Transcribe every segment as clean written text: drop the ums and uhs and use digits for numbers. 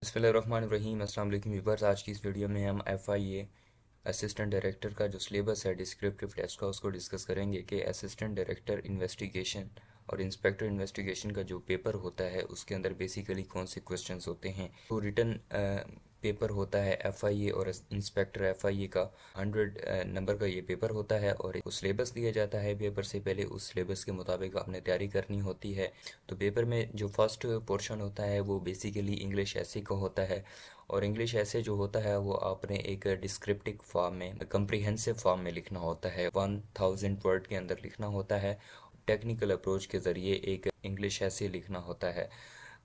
बिस्मिल्लाहिर्रहमानिर्रहीम। अस्सलाम वालेकुम व्यूअर्स। आज की इस वीडियो में हम FIA असिस्टेंट डायरेक्टर का जो सिलेबस है डिस्क्रिप्टिव टेस्ट का उसको डिस्कस करेंगे कि असिस्टेंट डायरेक्टर इन्वेस्टिगेशन और इंस्पेक्टर इन्वेस्टिगेशन का जो पेपर होता है उसके अंदर बेसिकली कौन से क्वेश्चंस होते हैं। तो रिटन पेपर होता है FIA और इंस्पेक्टर FIA का 100 नंबर का ये पेपर होता है और एक सिलेबस दिया जाता है। पेपर से पहले उस सिलेबस के मुताबिक आपने तैयारी करनी होती है। तो पेपर में जो फर्स्ट पोर्शन होता है वो बेसिकली इंग्लिश ऐसे का होता है और इंग्लिश ऐसे जो होता है वो आपने एक डिस्क्रिप्टिव फॉर्म में कंप्रिहेंसिव फॉर्म में लिखना होता है, 1000 वर्ड के अंदर लिखना होता है। टेक्निकल अप्रोच के ज़रिए एक इंग्लिश ऐसे लिखना होता है।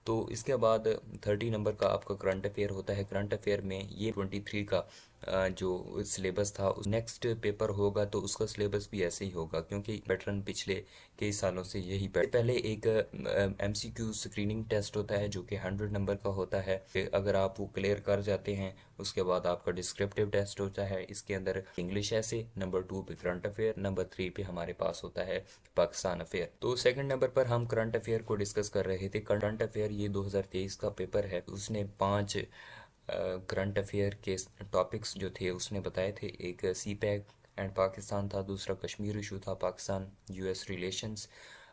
तो इसके बाद 30 नंबर का आपका करंट अफेयर होता है। करंट अफेयर में ये 23 का जो सिलेबस था उस नेक्स्ट पेपर होगा तो उसका सिलेबस भी ऐसे ही होगा क्योंकि पैटर्न पिछले कई सालों से यही पहले एक MCQ स्क्रीनिंग टेस्ट होता है जो कि 100 नंबर का होता है। अगर आप वो क्लियर कर जाते हैं उसके बाद आपका डिस्क्रिप्टिव टेस्ट होता है। इसके अंदर इंग्लिश ऐसे, नंबर 2 पे करंट अफेयर, नंबर 3 पे हमारे पास होता है पाकिस्तान अफेयर। तो सेकंड नंबर पर हम करंट अफेयर को डिस्कस कर रहे थे। करंट अफेयर ये 2023 का पेपर है। उसने 5 करंट अफेयर के टॉपिक्स जो थे उसने बताए थे। एक CPEC एंड पाकिस्तान था, दूसरा कश्मीर इशू था, Pakistan US relations,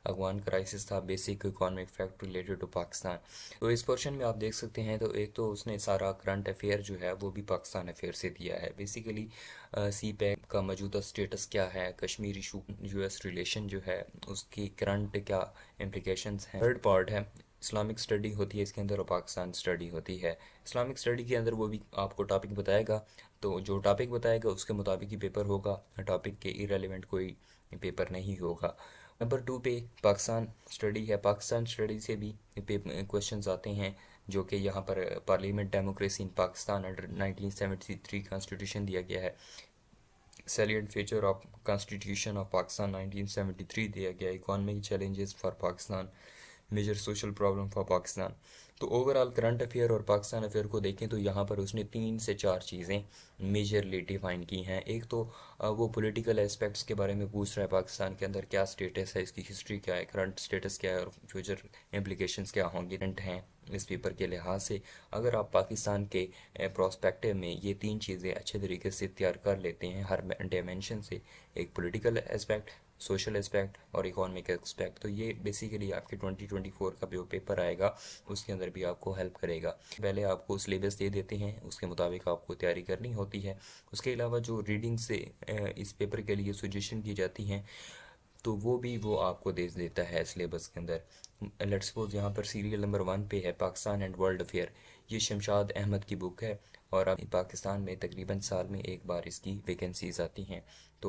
Afghan crisis था, basic economic fact related to Pakistan. तो इस पोर्शन में आप देख सकते हैं तो एक तो उसने सारा करंट अफेयर जो है वो भी पाकिस्तान अफेयर से दिया है। बेसिकली CPEC का मौजूदा स्टेटस क्या है, कश्मीर इशू US रिलेशन जो है उसकी करंट क्या इम्प्लिकेशंस हैं। थर्ड पार्ट है इस्लामिक स्टडी होती है इसके अंदर और पाकिस्तान स्टडी होती है। इस्लामिक स्टडी के अंदर वो भी आपको टॉपिक बताएगा, तो जो टॉपिक बताएगा उसके मुताबिक ही पेपर होगा, टॉपिक के इरेलीवेंट कोई पेपर नहीं होगा। नंबर 2 पे पाकिस्तान स्टडी है। पाकिस्तान स्टडी से भी क्वेश्चंस आते हैं जो कि यहाँ पर parliament democracy in Pakistan under 1973 constitution दिया गया है। Salient feature of constitution of Pakistan 1973 दिया गया। Economic challenges for Pakistan, major social problem for Pakistan. तो ओवरऑल करंट अफेयर और पाकिस्तान अफेयर को देखें तो यहाँ पर उसने 3 से 4 चीज़ें मेजरली डिफाइन की हैं। एक तो वो पॉलिटिकल एस्पेक्ट्स के बारे में पूछ रहा है, पाकिस्तान के अंदर क्या स्टेटस है, इसकी हिस्ट्री क्या है, करंट स्टेटस क्या है और फ्यूचर इम्प्लिकेशंस क्या होंगे करंट हैं इस पेपर के लिहाज से। अगर आप पाकिस्तान के प्रोस्पेक्टिव में ये 3 चीज़ें अच्छे तरीके से तैयार कर लेते हैं हर डायमेंशन से, एक पॉलिटिकल एस्पेक्ट, सोशल एस्पेक्ट और इकोनॉमिक एस्पेक्ट, तो ये बेसिकली आपके 2024 का जो पेपर आएगा उसके अंदर भी आपको हेल्प करेगा। पहले आपको सिलेबस दे देते हैं, उसके मुताबिक आपको तैयारी करनी होती है। उसके अलावा जो रीडिंग से इस पेपर के लिए सजेशन की जाती हैं तो वो आपको दे देता है सिलेबस के अंदर। लेट्स सपोज यहाँ पर सीरियल नंबर 1 पे है पाकिस्तान एंड वर्ल्ड अफेयर। ये शमशाद अहमद की बुक है और अब पाकिस्तान में तकरीबन साल में एक बार इसकी वैकेंसीज आती हैं। तो